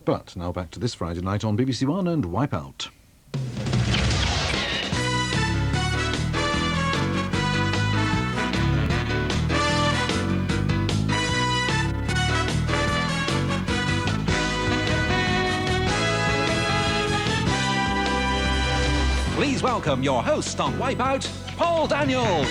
But now back to this Friday night on BBC One and Wipeout. Please welcome your host on Wipeout, Paul Daniels.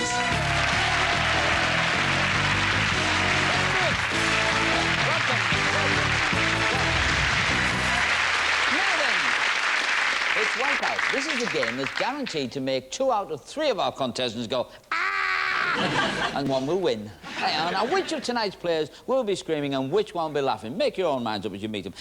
It's Wipeout. This is a game that's guaranteed to make 2 out of 3 of our contestants go, ah! And one will win. Now, which of tonight's players will be screaming and which one will be laughing? Make your own minds up as you meet them.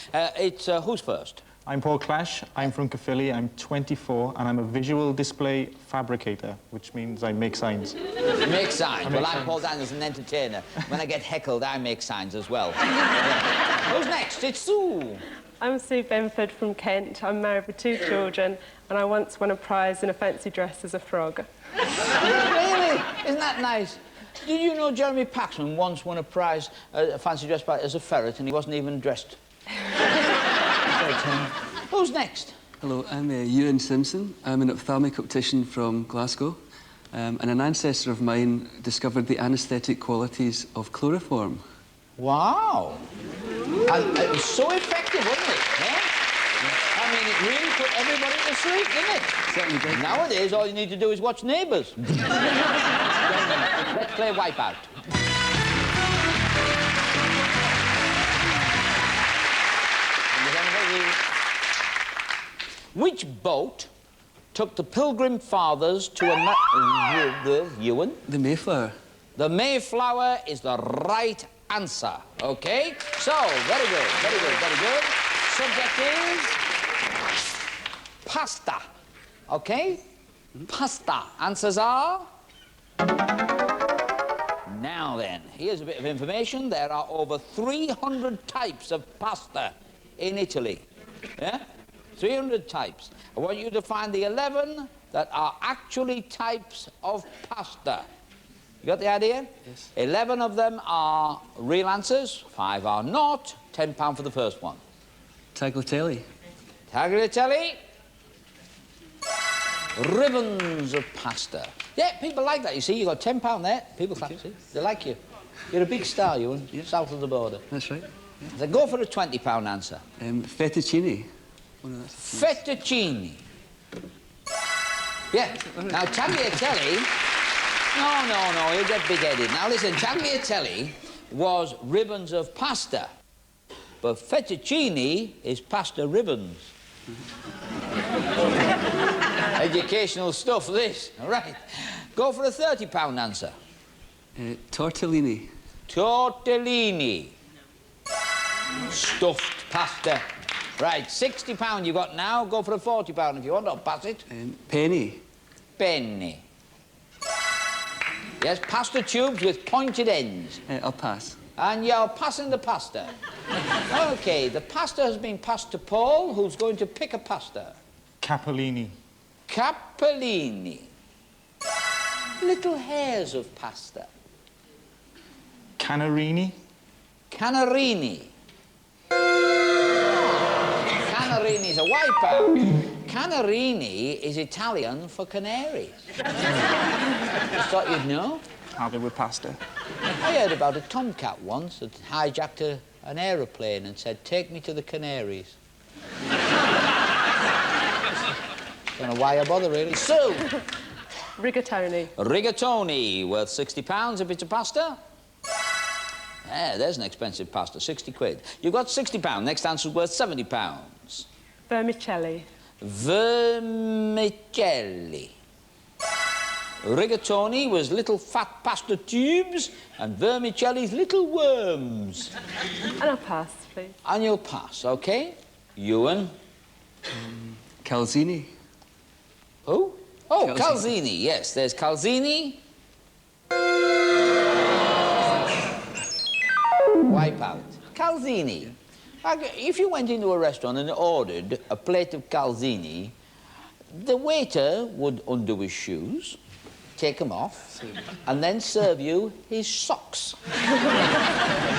Who's first? I'm Paul Clash, I'm from Caerphilly, I'm 24, and I'm a visual display fabricator, which means I make signs. Make signs? I'm Paul Daniels, an entertainer. When I get heckled, I make signs as well. Who's next? It's Sue. I'm Sue Benford from Kent. I'm married with 2 children, and I once won a prize in a fancy dress as a frog. Really? Isn't that nice? Did you know Jeremy Paxman once won a prize, a fancy dress as a ferret, and he wasn't even dressed? Who's next? Hello, I'm Ewan Simpson. I'm an ophthalmic optician from Glasgow, and an ancestor of mine discovered the anaesthetic qualities of chloroform. Wow. And it was so effective, wasn't it? Yeah? I mean, it really put everybody to sleep, didn't it? Certainly did. Nowadays, all you need to do is watch Neighbours. Let's play Wipeout. Which boat took the Pilgrim Fathers to Ewan? The Mayflower. The Mayflower is the right answer, OK? So, very good, very good, very good. Subject is pasta, OK? Pasta. Answers are... Now then, here's a bit of information. There are over 300 types of pasta in Italy. Yeah? 300 types. I want you to find the 11 that are actually types of pasta. You got the idea? Yes. 11 of them are real answers, 5 are not. £10 for the first one. Tagliatelle. Tagliatelle. Ribbons of pasta. Yeah, people like that, you see. You got £10 there. People clap, see? They like you. You're a big star, Ewan, south of the border. That's right. Yeah. So go for a £20 answer. Fettuccine. Oh, no, Fettuccine. Yeah. Now, tagliatelle... No, you'll get big-headed. Now, listen, tagliatelle was ribbons of pasta, but fettuccine is pasta ribbons. Educational stuff, this. All right. Go for a £30 answer. Tortellini. Tortellini. Stuffed pasta. Right, £60 you got now. Go for a £40 if you want. I'll pass it. Penny. Penny. Yes, pasta tubes with pointed ends. I'll pass. And you're passing the pasta. OK, the pasta has been passed to Paul, who's going to pick a pasta. Capellini. Capellini. Little hairs of pasta. Canarini. Canarini. Canarini's a wipeout. Canarini is Italian for canaries. Just thought you'd know. Have it with pasta. I heard about a tomcat once that hijacked an aeroplane and said, "Take me to the Canaries." Don't know why I bother, really. Sue! Rigatoni. Rigatoni, worth £60 if it's a pasta. Yeah, there's an expensive pasta, 60 quid. You've got £60. Next answer's worth £70. Vermicelli. Vermicelli. Rigatoni was little fat pasta tubes, and vermicelli's little worms. And I'll pass, please. And you'll pass, OK? Ewan? Calzini. Who? Oh, Calzini. calzini, yes. There's calzini. Wipeout. Calzini. If you went into a restaurant and ordered a plate of calzini, the waiter would undo his shoes, take them off, and then serve you his socks.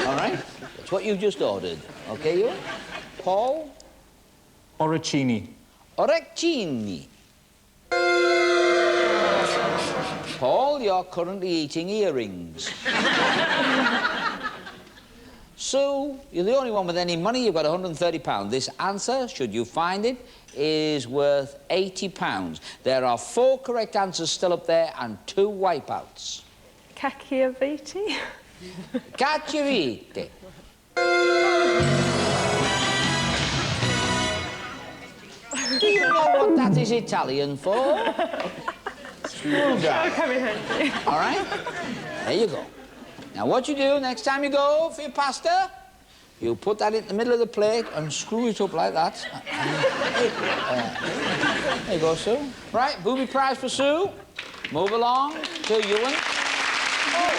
All right? That's what you just ordered. OK, you? Paul? Orecchini. Orecchini. Paul, you're currently eating earrings. Sue, you're the only one with any money. You've got £130. This answer, should you find it, is worth £80. There are 4 correct answers still up there and 2 wipeouts. Cacchiaviti? Cacciavite. Do you know what that is Italian for? Screwdriver. Come here. All right? There you go. Now, what you do next time you go for your pasta, you put that in the middle of the plate and screw it up like that. There you go, Sue. Right, booby prize for Sue. Move along to Ewan. Oh.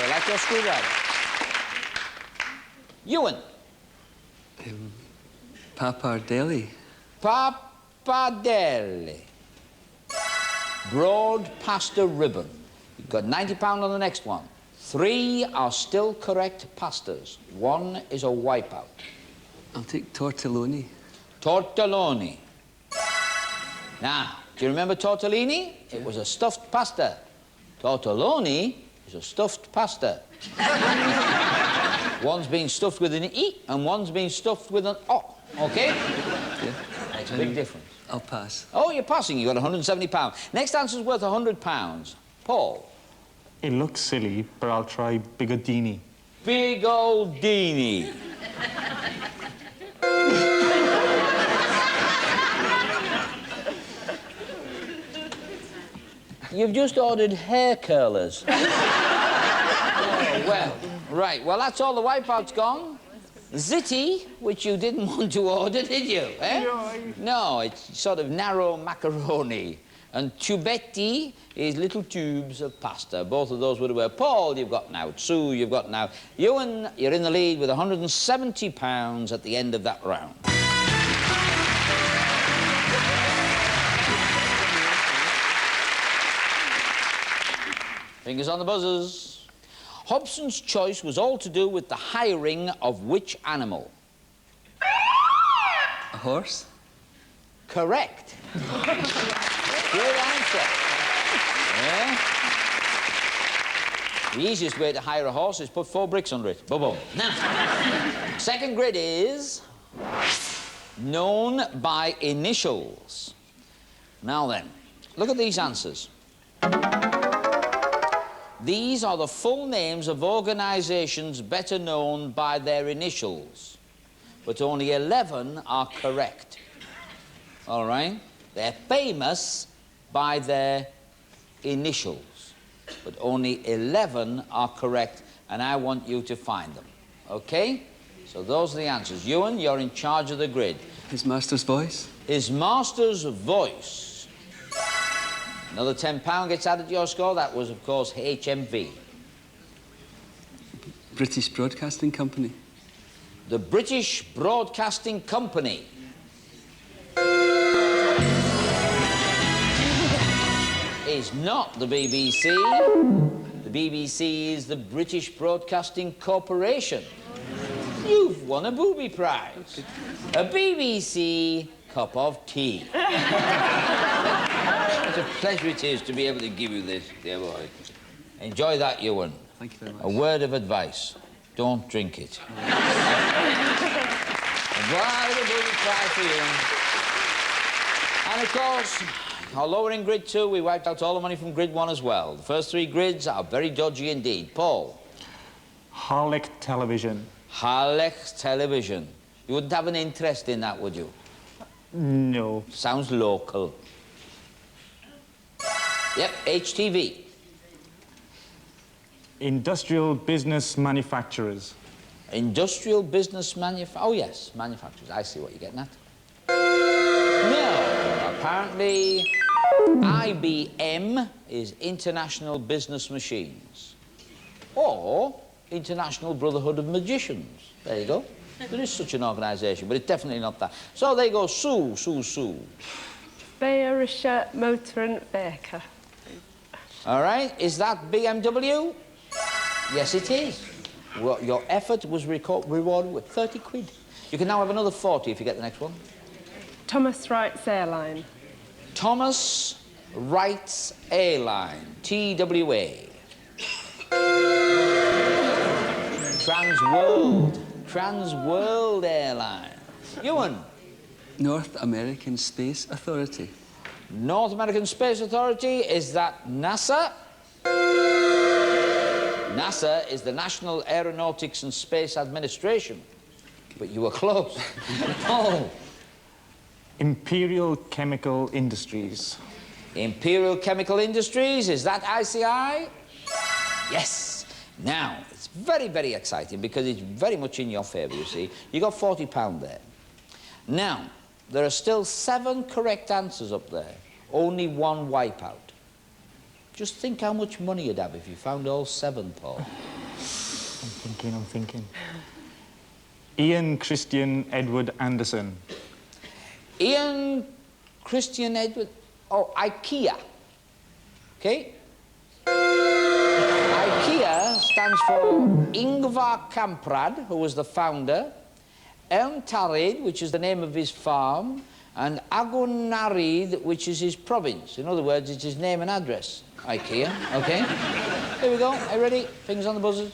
You like your screwdriver? Ewan. Pappardelle. Pappardelle. Broad pasta ribbon. You've got £90 on the next one. 3 are still correct pastas. 1 is a wipeout. I'll take tortelloni. Tortelloni. Now, do you remember tortellini? It was a stuffed pasta. Tortelloni is a stuffed pasta. One's being stuffed with an E and one's being stuffed with an O. Okay? Yeah. Makes a big difference. I'll pass. Oh, you're passing. You got £170. Next answer's worth £100. Paul. It looks silly, but I'll try bigodini. Big old Deanie. You've just ordered hair curlers. Oh, well, right. Well, that's all the wipeout's gone. Ziti, which you didn't want to order, did you? Eh? No, it's sort of narrow macaroni. And tubetti is little tubes of pasta. Both of those would have worked. Paul, you've got now. Sue, you've got now. Ewan, you're in the lead with £170 at the end of that round. Fingers on the buzzers. Hobson's choice was all to do with the hiring of which animal? A horse? Correct. Good answer. Yeah. The easiest way to hire a horse is put 4 bricks under it. Boom, boom. Now, second grid is known by initials. Now then, look at these answers. These are the full names of organisations better known by their initials, but only 11 are correct. All right? They're famous by their initials, but only 11 are correct, and I want you to find them. Okay? So those are the answers. Ewan, you're in charge of the grid. His master's voice? His master's voice. Another £10 gets added to your score. That was, of course, HMV. British Broadcasting Company. The British Broadcasting Company. Is not the BBC. The BBC is the British Broadcasting Corporation. You've won a booby prize. A BBC cup of tea. What a pleasure it is to be able to give you this, dear boy. Enjoy that, Ewan. Thank you very much. A word of advice. Don't drink it. Why the booby prize for you? And of course, although we're in grid 2, we wiped out all the money from grid 1 as well. The first 3 grids are very dodgy indeed. Paul. Harlech Television. Harlech Television. You wouldn't have an interest in that, would you? No. Sounds local. Yep, HTV. Industrial Business Manufacturers. Industrial Business Oh, yes, manufacturers. I see what you're getting at. No, apparently IBM is International Business Machines. Or International Brotherhood of Magicians. There you go. There is such an organisation, but it's definitely not that. So there you go, Sue. Bayerische Motorenwerke. All right, is that BMW? Yes, it is. Well, your effort was rewarded with 30 quid. You can now have another 40 if you get the next one. Thomas Wright's Airline. Thomas Wright's Airline, TWA. Transworld Airlines. Ewan. North American Space Authority. North American Space Authority, is that NASA? NASA is the National Aeronautics and Space Administration. But you were close. Oh. Imperial Chemical Industries. Imperial Chemical Industries, is that ICI? Yes. Now, it's very, very exciting because it's very much in your favour, you see. You got £40 there. Now, there are still 7 correct answers up there. Only 1 wipeout. Just think how much money you'd have if you found all 7, Paul. I'm thinking. Ian Christian Edward Anderson. Ian Christian Edward... Oh, IKEA. Okay? IKEA stands for Ingvar Kamprad, who was the founder, Elmtarid, which is the name of his farm, and Agonarid, which is his province. In other words, it's his name and address. IKEA, okay? Here we go. Are you ready? Fingers on the buzzers.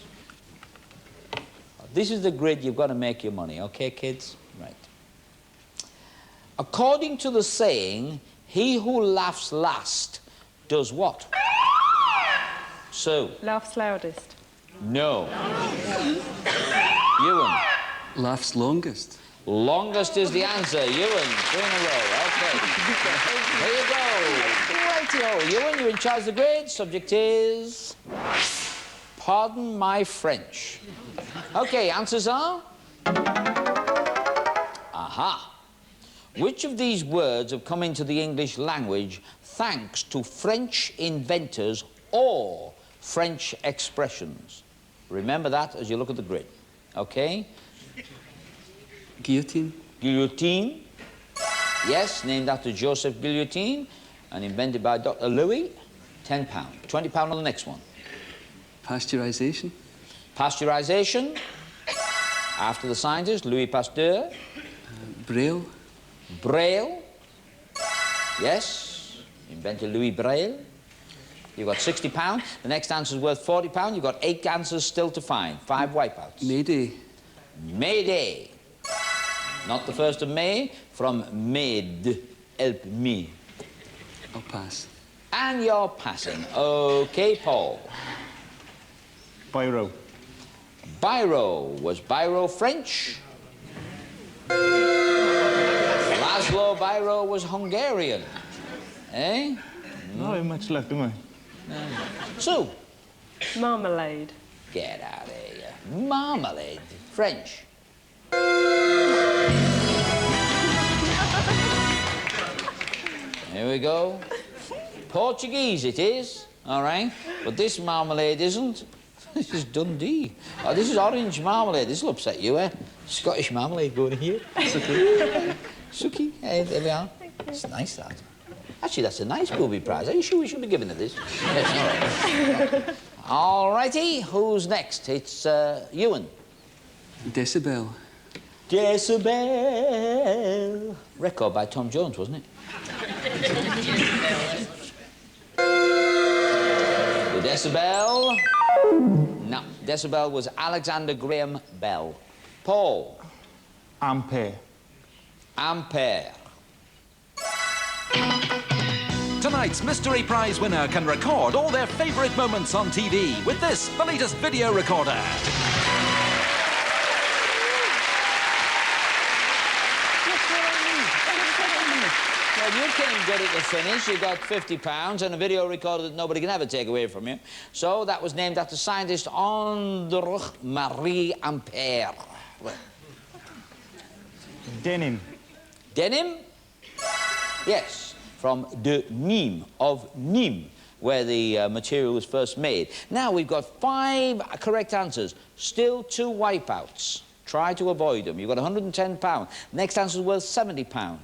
This is the grid you've got to make your money, okay, kids? Right. According to the saying, he who laughs last does what? So. Laughs loudest. No. Ewan. Laughs longest. Longest is the answer. Ewan, 3 in a row. Okay. There you go. Rightio. Ewan, you're in charge of the grade. Subject is... Pardon my French. Okay, answers are... Aha. Which of these words have come into the English language thanks to French inventors or French expressions? Remember that as you look at the grid. Okay? Guillotine. Guillotine. Yes, named after Joseph Guillotine and invented by Dr. Louis. £10. £20 on the next one. Pasteurisation. Pasteurisation. After the scientist, Louis Pasteur. Braille. Braille. Yes, invented Louis Braille. You've got £60. The next answer is worth £40. You've got 8 answers still to find. 5 wipeouts. Mayday. Mayday. Not the 1st of May, from Maid. Help me. I'll pass. And you're passing. Okay, Paul. Biro. Biro. Was Biro French? Laszlo Biro was Hungarian. Eh? Not very much left, am I? Sue. Marmalade. Get out of here. Marmalade. French. Here we go. Portuguese it is, all right? But this marmalade isn't. This is Dundee. Oh, this is orange marmalade. This will upset you, eh? Scottish marmalade going here. Suki. Suki. Hey, there we are. It's nice, that. Actually, that's a nice booby prize. Are you sure we should be giving it this? Yes, all right. All righty, who's next? It's Ewan. Decibel. Decibel. Record by Tom Jones, wasn't it? The decibel. No, decibel was Alexander Graham Bell. Paul. Ampere. Ampere. Tonight's mystery prize winner can record all their favourite moments on TV with this, the latest video recorder. Well, you came good at the finish. You got £50 and a video recorder that nobody can ever take away from you. So that was named after scientist André-Marie Ampere. Denim. Denim? Yes, from de Nîmes, of Nîmes, where the material was first made. Now we've got 5 correct answers. Still 2 wipeouts. Try to avoid them. You've got £110. Next answer is worth £70.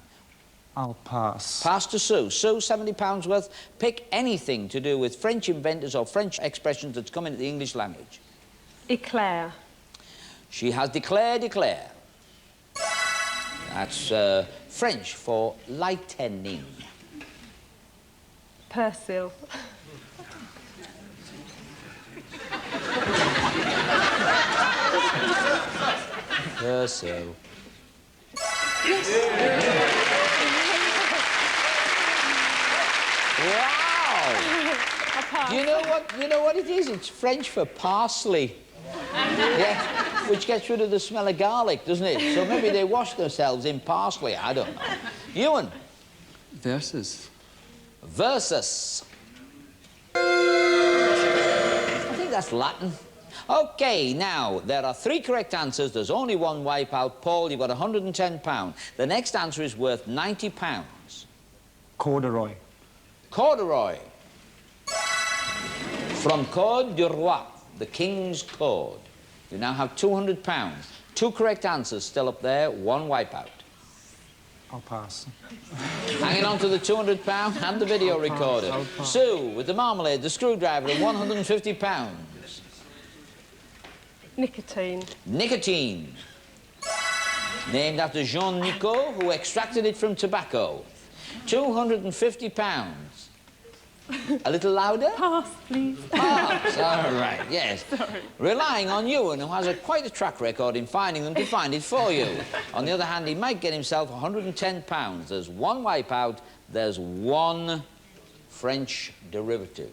I'll pass. Pass to Sue. Sue, £70 worth. Pick anything to do with French inventors or French expressions that's come into the English language. Eclair. She has declare. That's French for lightening. Persil. Persil. Wow! You know what it is? It's French for parsley. Yeah, which gets rid of the smell of garlic, doesn't it? So maybe they wash themselves in parsley. I don't know. Ewan. Versus. Versus. I think that's Latin. OK, now, there are 3 correct answers. There's only one wipeout. Paul, you've got £110. The next answer is worth £90. Corduroy. Corduroy. From Code du Roi, the King's Code. You now have £200. 2 correct answers still up there, 1 wipeout. I'll pass. Hanging on to the £200 and the video recorder. Sue, with the marmalade, the screwdriver, and £150. Nicotine. Nicotine. Named after Jean Nicot, who extracted it from tobacco. £250. A little louder? Pass, please. Pass, all right, yes. Sorry. Relying on Ewan, who has quite a track record in finding them, to find it for you. On the other hand, he might get himself £110. There's 1 wipeout, there's 1 French derivative.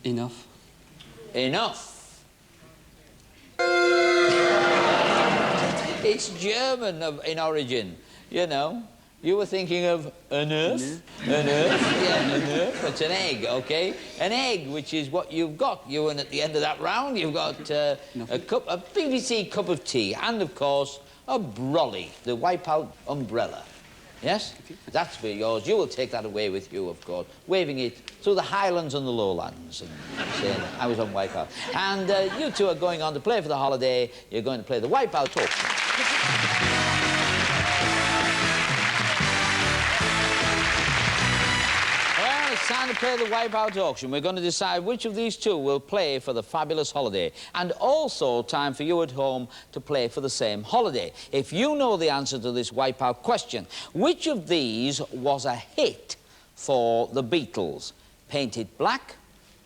Enough. Enough. It's German in origin, you know. You were thinking of an earth? An earth? Yeah, an earth. It's an egg, OK? An egg, which is what you've got. You, and at the end of that round, you've got a BBC cup of tea, and, of course, a brolly, the Wipeout umbrella. Yes? That's for yours. You will take that away with you, of course, waving it through the highlands and the lowlands and saying, I was on Wipeout. And you two are going on to play for the holiday. You're going to play the Wipeout auction. Well, it's time to play the Wipeout auction. We're going to decide which of these 2 will play for the fabulous holiday. And also time for you at home to play for the same holiday. If you know the answer to this Wipeout question, which of these was a hit for the Beatles? Paint It Black,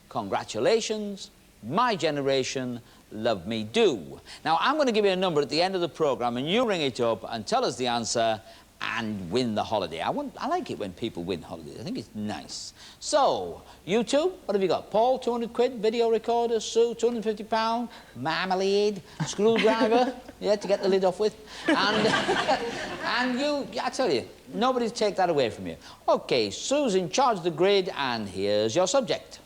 Congratulations, My Generation, Love Me Do. Now, I'm going to give you a number at the end of the programme, and you ring it up and tell us the answer and win the holiday. I like it when people win holidays. I think it's nice. So, you two, what have you got? Paul, 200 quid, video recorder. Sue, £250, marmalade, screwdriver, yeah, to get the lid off with. And, and you, I tell you, nobody's take that away from you. OK, Sue's in charge of the grid, and here's your subject.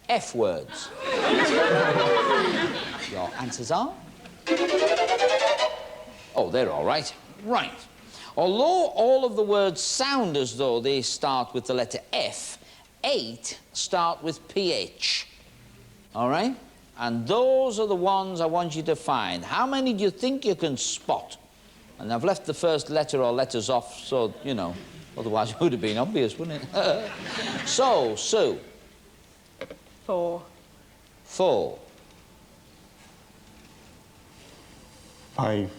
F words. Your answers are? Oh, they're all right. Right. Although all of the words sound as though they start with the letter F, 8 start with PH. All right? And those are the ones I want you to find. How many do you think you can spot? And I've left the first letter or letters off, so, you know, otherwise it would have been obvious, wouldn't it? So, Sue. 4. 4. 5.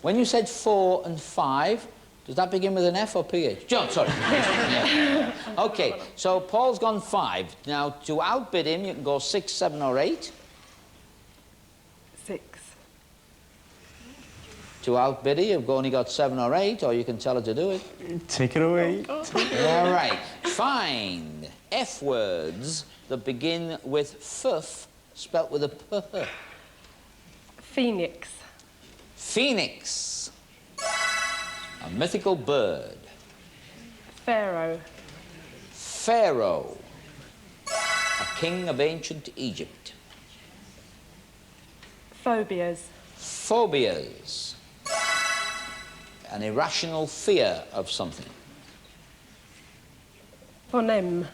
When you said 4 and 5, does that begin with an F or PH? John, sorry. Yeah. OK, so Paul's gone 5. Now, to outbid him, you can go 6, 7 or 8. 6. To outbid her, you've only got 7 or 8, or you can tell her to do it. Take it away. All right. Find F words that begin with F, spelt with a P. Phoenix. Phoenix. A mythical bird. Pharaoh. Pharaoh. A king of ancient Egypt. Phobias. Phobias. An irrational fear of something. Phoneme.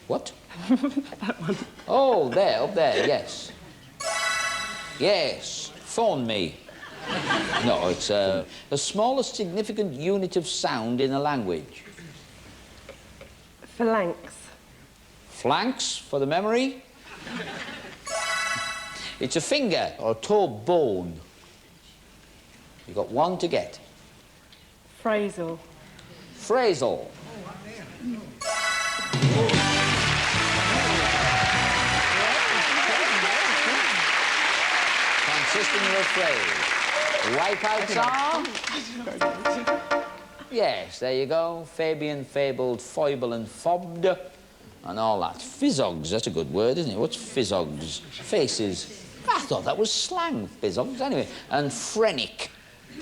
What? That one. Oh, there, up there, yes. Yes, phone me. No, it's the smallest significant unit of sound in a language. Phalanx. Flanks for the memory. It's a finger or toe bone. You've got one to get. Phrasal. Phrasal. Consisting of a phrase. Wipeouts are? Yes, there you go. Fabian, fabled, foible and fobbed, and all that. Fizzogs, that's a good word, isn't it? What's fizzogs? Faces. I thought that was slang, fizzogs. Anyway, and phrenic.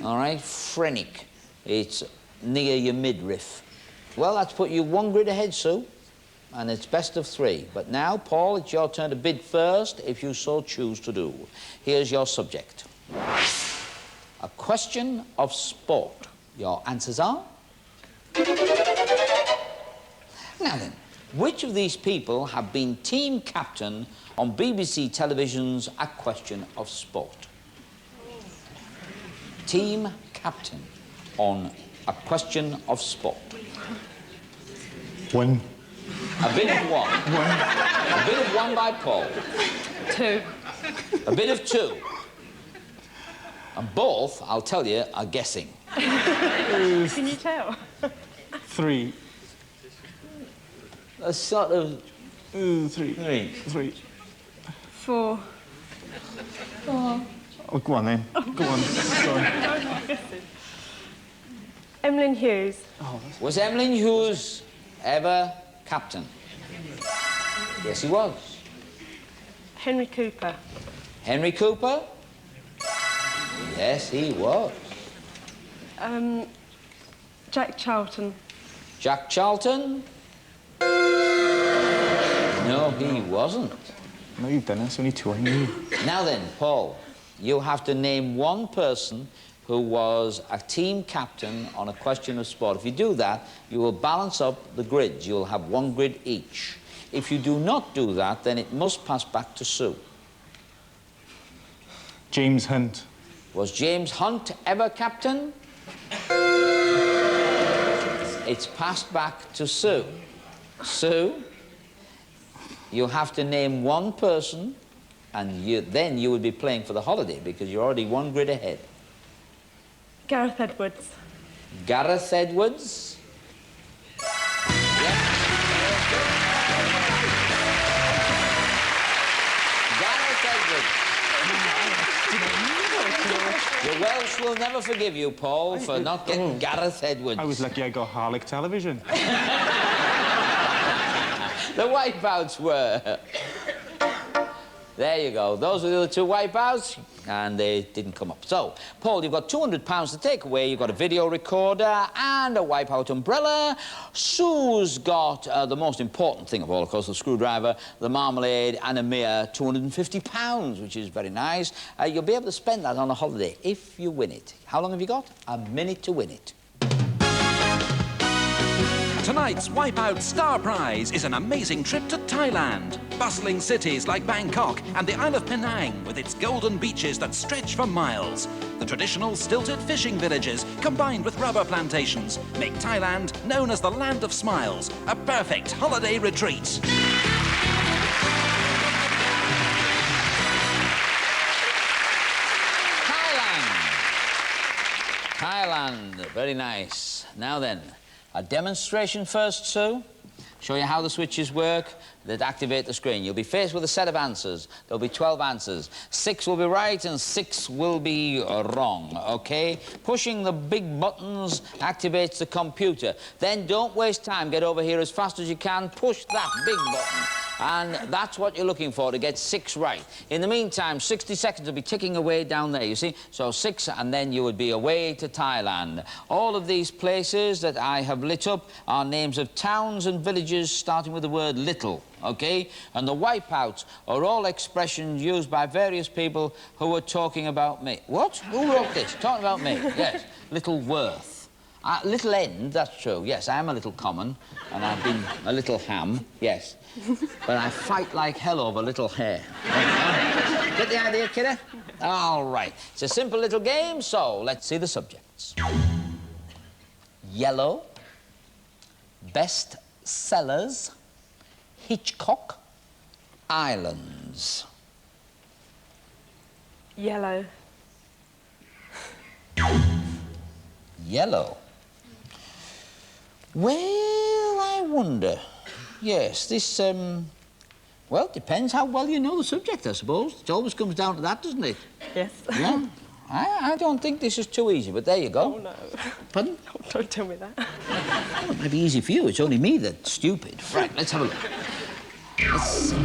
All right, phrenic. It's near your midriff. Well, that's put you one grid ahead, Sue, and it's best of 3. But now, Paul, it's your turn to bid first, if you so choose to do. Here's your subject. A question of sport. Your answers are? Now then, which of these people have been team captain on BBC Television's A Question of Sport? Team captain on A Question of Sport. 1. A bid of 1. A bid of 1 by Paul. 2. A bid of 2. And both, I'll tell you, are guessing. Can you tell? 3. A sort of... 3. 3. 3. 4. Oh, go on then. Go on. Sorry. Emlyn Hughes. Was Emlyn Hughes ever captain? Yes, he was. Henry Cooper. Henry Cooper? Yes, he was. Jack Charlton. Jack Charlton? No, he wasn't. No, you've done it. It's only 2 I knew. Now then, Paul, you have to name one person who was a team captain on A Question of Sport. If you do that, you will balance up the grids. You'll have 1 grid each. If you do not do that, then it must pass back to Sue. James Hunt. Was James Hunt ever captain? It's passed back to Sue. Sue, you have to name one person, and then you would be playing for the holiday because you're already 1 grid ahead. Gareth Edwards. Gareth Edwards? Yes. Gareth Edwards. The Welsh will never forgive you, Paul, for not getting Gareth Edwards. I was lucky I got Harlech television. The Wipeouts were. There you go. Those were the other 2 Wipeouts, and they didn't come up. So, Paul, you've got £200 to take away. You've got a video recorder and a Wipeout umbrella. Sue's got the most important thing of all, of course, the screwdriver, the marmalade, and a mere £250, which is very nice. You'll be able to spend that on a holiday if you win it. How long have you got? A minute to win it. Tonight's Wipeout Star Prize is an amazing trip to Thailand. Bustling cities like Bangkok and the Isle of Penang with its golden beaches that stretch for miles. The traditional stilted fishing villages combined with rubber plantations make Thailand known as the Land of Smiles, a perfect holiday retreat. Thailand, very nice. Now then, a demonstration first, Sue. Show you how the switches work that activate the screen. You'll be faced with a set of answers. There'll be 12 answers. 6 will be right and 6 will be wrong, OK? Pushing the big buttons activates the computer. Then don't waste time. Get over here as fast as you can. Push that big button. And that's what you're looking for, to get 6 right. In the meantime, 60 seconds will be ticking away down there, you see? So 6, and then you would be away to Thailand. All of these places that I have lit up are names of towns and villages starting with the word little, OK? And the wipeouts are all expressions used by various people who are talking about me. What? Who wrote this? Talking about me, yes. Little Worth. Little End, that's true. Yes, I am a little common, and I've been a little ham, yes. But I fight like hell over little hair. Get the idea, kidder? All right. It's a simple little game, so let's see the subjects. Yellow, best sellers, Hitchcock, islands. Yellow. Yellow. Well, I wonder. Yes, this, well, depends how well you know the subject, I suppose. It always comes down to that, doesn't it? Yes. Yeah. I don't think this is too easy, but there you go. Oh, no. Pardon? Oh, don't tell me that. Well, it might be easy for you. It's only me that's stupid. Right, let's have a look. Let's see.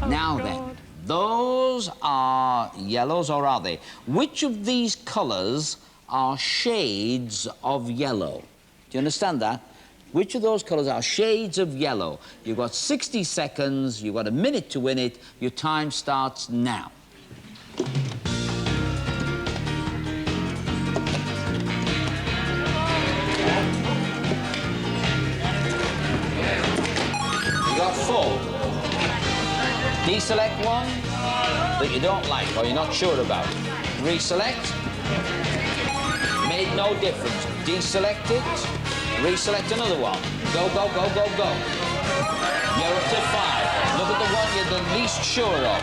Now God. then, those are yellows, or are they? Which of these colours are shades of yellow? Do you understand that? Which of those colours are shades of yellow? You've got 60 seconds, you've got a minute to win it. Your time starts now. You got 4. Deselect one that you don't like or you're not sure about. Reselect. Made no difference. Deselect it. Reselect another one. Go, go, go, go, go. You're up to 5. Look at the one you're the least sure of.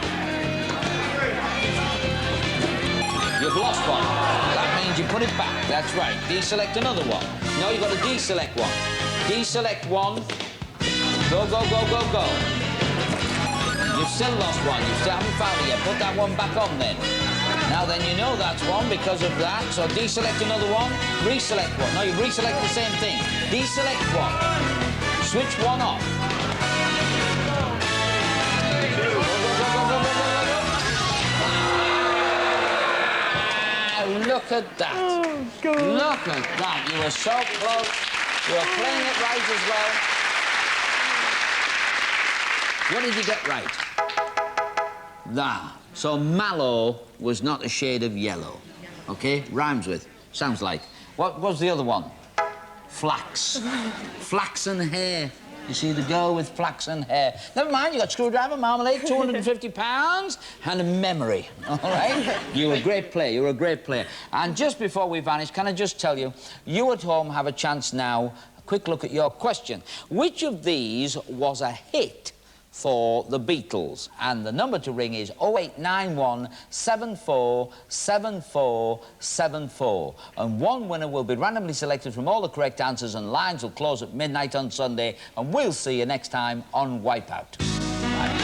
You've lost one. That means you put it back. That's right. Deselect another one. No, you've got to deselect one. Deselect one. Go, go, go, go, go. You've still lost one. You still haven't found it yet. Put that one back on then. Now then, you know that's one because of that. So deselect another one. Reselect one. No, you reselect the same thing. Deselect one. Switch one off. Go, go, go, go, go, go, go, go. Ah, look at that. Oh, God. Look at that. You were so close. You were playing it right as well. What did you get right? That. So mallow was not a shade of yellow. Okay? Rhymes with. Sounds like. What was the other one? Flax. Flaxen hair. You see the girl with flaxen hair. Never mind, you got screwdriver, marmalade, £250, and a memory. All right? You were a great player. You were a great player. And just before we vanish, can I just tell you, you at home have a chance now. A quick look at your question. Which of these was a hit for the Beatles? And the number to ring is 0891 74 74 74. And one winner will be randomly selected from all the correct answers, and lines will close at midnight on Sunday. And we'll see you next time on Wipeout. Bye.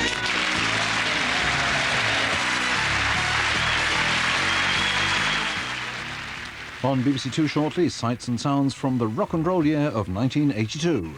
On BBC Two shortly, sights and sounds from the rock and roll year of 1982.